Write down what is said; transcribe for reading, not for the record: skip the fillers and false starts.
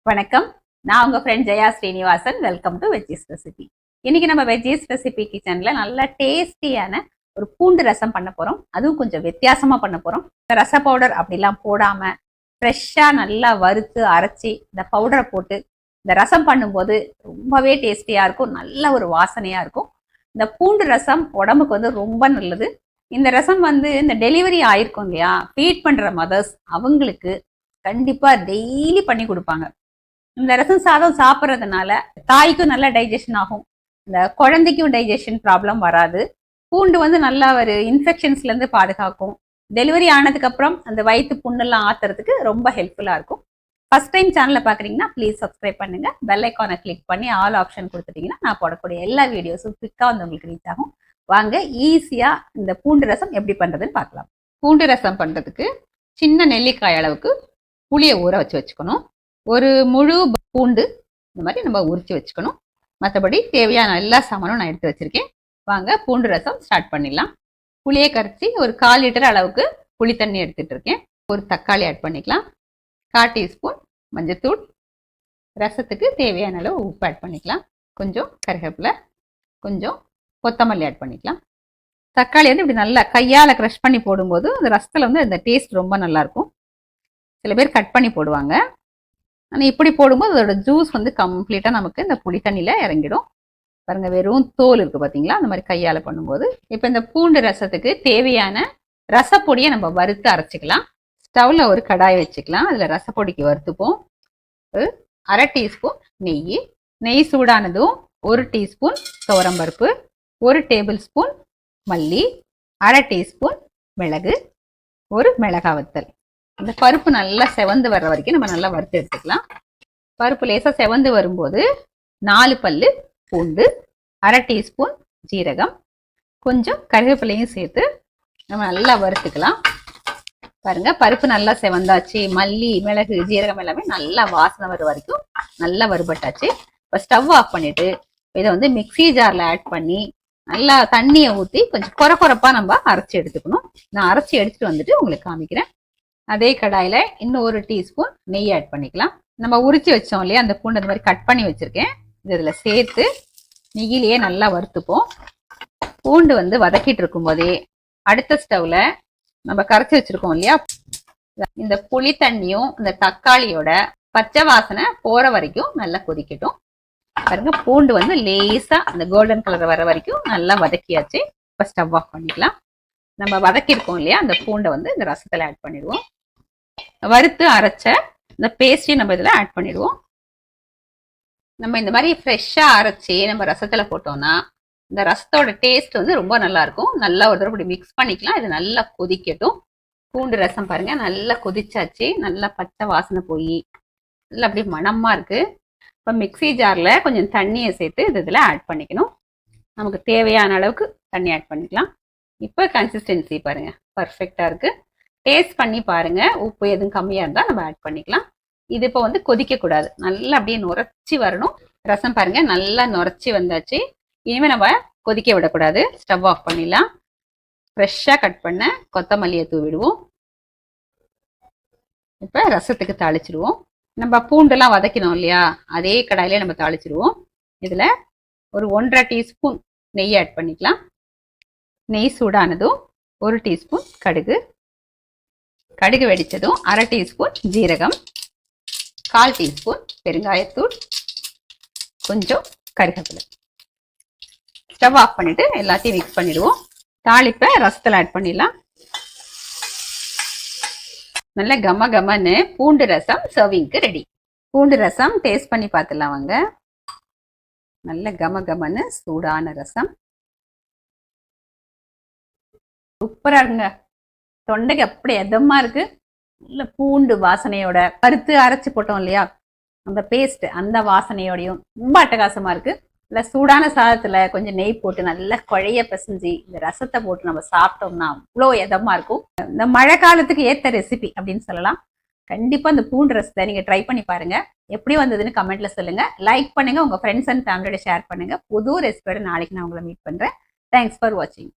வணக்கம். நான் உங்க friend Jaya Srinivasan. Welcome to veggies recipe. இன்னைக்கு நம்ம வெஜ்ஜீஸ் ரெசிபி கிச்சன்ல நல்ல டேஸ்டியான ஒரு பூண்டு ரசம் பண்ண போறோம். அதுவும் கொஞ்சம் வித்தியாசமா பண்ண போறோம். இந்த ரச பவுடர் அப்படிலாம் போடாம ஃப்ரெஷ்ஷா நல்லா வறுத்து அரைச்சி இந்த பவுடரை போட்டு இந்த ரசம் பண்ணும்போது ரொம்பவே டேஸ்டியா இருக்கும். நல்ல ஒரு வாசனையா இருக்கும். இந்த பூண்டு ரசம் உடம்புக்கு வந்து ரொம்ப நல்லது. இந்த ரசம் வந்து இந்த டெலிவரி ஆயிருக்கும் இல்லையா, ஃபீட் பண்ற மதர்ஸ் அவங்களுக்கு கண்டிப்பா டெய்லி பண்ணி கொடுப்பாங்க. இந்த ரசம் சாதம் சாப்பிட்றதுனால தாய்க்கும் நல்ல டைஜஷன் ஆகும். இந்த குழந்தைக்கும் டைஜஷன் ப்ராப்ளம் வராது. பூண்டு வந்து நல்லா ஒரு இன்ஃபெக்ஷன்ஸ்ல இருந்து பாதுகாக்கும். டெலிவரி ஆனதுக்கு அப்புறம் அந்த வயிற்று புண்ணெல்லாம் ஆத்துறதுக்கு ரொம்ப ஹெல்ப்ஃபுல்லா இருக்கும். ஃபர்ஸ்ட் டைம் சேனலை பாக்குறீங்கன்னா ப்ளீஸ் சப்ஸ்கிரைப் பண்ணுங்க. பெல் ஐக்கானை கிளிக் பண்ணி ஆல் ஆப்ஷன் கொடுத்துட்டீங்கன்னா நான் போடக்கூடிய எல்லா வீடியோஸும் குவிக்கா வந்து உங்களுக்கு ரீச் ஆகும். வாங்க ஈஸியா இந்த பூண்டு ரசம் எப்படி பண்றதுன்னு பார்க்கலாம். பூண்டு ரசம் பண்றதுக்கு சின்ன நெல்லிக்காய் அளவுக்கு புளியை ஊற வச்சுக்கணும். ஒரு முழு பூண்டு இந்த மாதிரி நம்ம உரிச்சு வச்சுக்கணும். மற்றபடி தேவையான எல்லா சாமானும் நான் எடுத்து வச்சிருக்கேன். வாங்க பூண்டு ரசம் ஸ்டார்ட் பண்ணிடலாம். புளியை கரைச்சி ஒரு 1/4 லிட்டர் அளவுக்கு புளி தண்ணி எடுத்துட்டு இருக்கேன். ஒரு தக்காளி ஆட் பண்ணிக்கலாம். 1/4 டீஸ்பூன் மஞ்சத்தூள், ரசத்துக்கு தேவையான அளவு உப்பு ஆட் பண்ணிக்கலாம். கொஞ்சம் கருவேப்பிலை, கொஞ்சம் கொத்தமல்லி ஆட் பண்ணிக்கலாம். தக்காளி வந்து இப்படி நல்லா கையால் க்ரஷ் பண்ணி போடும்போது அந்த ரசத்தில் வந்து அந்த டேஸ்ட் ரொம்ப நல்லா இருக்கும். சில பேர் கட் பண்ணி போடுவாங்க. ஆனால் இப்படி போடும்போது அதோட ஜூஸ் வந்து கம்ப்ளீட்டாக நமக்கு இந்த புளி தண்ணியில் இறங்கிடும். பாருங்க, வெறும் தோல் இருக்குது பார்த்தீங்களா, அந்த மாதிரி கையால் பண்ணும்போது. இப்போ இந்த பூண்டு ரசத்துக்கு தேவையான ரசப்பொடியை நம்ம வறுத்து அரைச்சிக்கலாம். ஸ்டவ்வில் ஒரு கடாய் வச்சுக்கலாம். அதில் ரசப்பொடிக்கு வறுத்துப்போம். 1/2 டீஸ்பூன் நெய். நெய் சூடானதும் 1 டீஸ்பூன் துவரம்பருப்பு, 1 டேபிள் ஸ்பூன் மல்லி, 1/2 டீஸ்பூன் மிளகு, 1 மிளகாய் வத்தல். இந்த பருப்பு நல்லா செவந்து வர்ற வரைக்கும் நம்ம நல்லா வறுத்து எடுத்துக்கலாம். பருப்பு லேசாக செவந்து வரும்போது 4 பல்லு பூண்டு, 1/2 டீஸ்பூன் ஜீரகம், கொஞ்சம் கருவேப்பிலையும் சேர்த்து நம்ம நல்லா வறுத்துக்கலாம். பாருங்க, பருப்பு நல்லா செவந்தாச்சு. மல்லி, மிளகு, ஜீரகம் எல்லாமே நல்லா வாசனை வர வரைக்கும் நல்லா வறுபட்டாச்சு. இப்போ ஸ்டவ் ஆஃப் பண்ணிட்டு இதை வந்து மிக்சி ஜாரில் ஆட் பண்ணி நல்லா தண்ணியை ஊற்றி கொஞ்சம் குறை நம்ம அரைச்சி எடுத்துக்கணும். நான் அரைச்சி எடுத்துட்டு வந்துட்டு உங்களுக்கு காமிக்கிறேன். அதே கடாயில் இன்னும் 1 டீஸ்பூன் நெய் ஆட் பண்ணிக்கலாம். நம்ம உரிச்சு வச்சோம் இல்லையா, அந்த பூண்டு அந்த மாதிரி கட் பண்ணி வச்சிருக்கேன். இதில் சேர்த்து நெய்யிலேயே நல்லா வறுத்துப்போம். பூண்டு வந்து வதக்கிட்டு இருக்கும் போதே அடுத்த ஸ்டவ்ல நம்ம கரைச்சி வச்சிருக்கோம் இல்லையா, இந்த புளி தண்ணியும் இந்த தக்காளியோட பச்சை வாசனை போற வரைக்கும் நல்லா கொதிக்கட்டும். பாருங்க, பூண்டு வந்து லேசா அந்த கோல்டன் கலர் வர வரைக்கும் நல்லா வதக்கியாச்சு. இப்போ ஸ்டவ் ஆஃப் பண்ணிக்கலாம். நம்ம வதக்கியிருக்கோம் இல்லையா, அந்த பூண்டை வந்து இந்த ரசத்தில் ஆட் பண்ணிடுவோம். வறுத்து அரைச்ச இந்த பேஸ்ட்டையும் நம்ம இதில் ஆட் பண்ணிடுவோம். நம்ம இந்த மாதிரி ஃப்ரெஷ்ஷாக அரைச்சி நம்ம ரசத்தில் போட்டோம்னா இந்த ரசத்தோட டேஸ்ட் வந்து ரொம்ப நல்லா இருக்கும். நல்லா ஒரு தடவை இப்படி மிக்ஸ் பண்ணிக்கலாம். இது நல்லா கொதிக்கட்டும். பூண்டு ரசம் பாருங்க, நல்லா கொதிச்சாச்சு. நல்லா பச்சை வாசனை போய் நல்லா அப்படியே மணமா இருக்கு. இப்போ மிக்சி ஜாரில் கொஞ்சம் தண்ணியை சேர்த்து இதில் ஆட் பண்ணிக்கணும். நமக்கு தேவையான அளவுக்கு தண்ணி ஆட் பண்ணிக்கலாம். இப்போ கன்சிஸ்டன்சி பாருங்க, பர்ஃபெக்டாக இருக்கு. டேஸ்ட் பண்ணி பாருங்க. உப்பு எதுவும் கம்மியாக இருந்தால் நம்ம ஆட் பண்ணிக்கலாம். இது இப்போ வந்து கொதிக்கக்கூடாது, நல்லா அப்படியே நுரைச்சி வரணும். ரசம் பாருங்க நல்லா நுரைச்சி வந்தாச்சு. இனிமேல் நம்ம கொதிக்க விடக்கூடாது. ஸ்டவ் ஆஃப் பண்ணிடலாம். ஃப்ரெஷ்ஷாக கட் பண்ண கொத்தமல்லியை தூவிடுவோம். இப்போ ரசத்துக்கு தாளிச்சிடுவோம். நம்ம பூண்டெல்லாம் வதக்கினோம் இல்லையா, அதே கடாயிலே நம்ம தாளிச்சிடுவோம். இதில் ஒரு 1/2 டீஸ்பூன் நெய் ஆட் பண்ணிக்கலாம். நெய் சூடானதும் 1 டீஸ்பூன் கடுகு, கடுகு வெடிச்சதும் 1/2 டீஸ்பூன் ஜீரகம், 1/4 டீஸ்பூன் பெருங்காயத்தூள், கொஞ்சம் கருவேப்பிலை. ஸ்டவ் ஆஃப் பண்ணிட்டு எல்லாத்தையும் மிக்ஸ் பண்ணிடுவோம். தாளிப்பை ரசத்தில் ஆட் பண்ணிடலாம். நல்ல கம கமன்னு பூண்டு ரசம் சர்விங்க்கு ரெடி. பூண்டு ரசம் டேஸ்ட் பண்ணி பார்த்துலாம் வாங்க. நல்ல கம கமன்னு சூடான ரசம் சூப்பரா இருக்குங்க. தொண்டைக்கு அப்படி எதமா இருக்கு. நல்ல பூண்டு வாசனையோட பருத்து அரைச்சி போட்டோம் இல்லையா, அந்த பேஸ்ட் அந்த வாசனையோடையும் ரொம்ப அட்டகாசமா இருக்கு. இல்லை சூடான சாதத்துல கொஞ்சம் நெய் போட்டு நல்லா குழைய பிசைஞ்சு இந்த ரசத்தை போட்டு நம்ம சாப்பிட்டோம்னா அவ்வளோ எதமா இருக்கும். இந்த மழை காலத்துக்கு ஏற்ற ரெசிபி அப்படின்னு சொல்லலாம். கண்டிப்பா இந்த பூண்டு ரசத்தை நீங்க ட்ரை பண்ணி பாருங்க. எப்படி வந்ததுன்னு கமெண்ட்ல சொல்லுங்க. லைக் பண்ணுங்க, உங்க ஃப்ரெண்ட்ஸ் அண்ட் ஃபேமிலியோட ஷேர் பண்ணுங்க. புது ரெசிபியோட நாளைக்கு நான் உங்களை மீட் பண்றேன். தேங்க்ஸ் ஃபார் வாட்சிங்.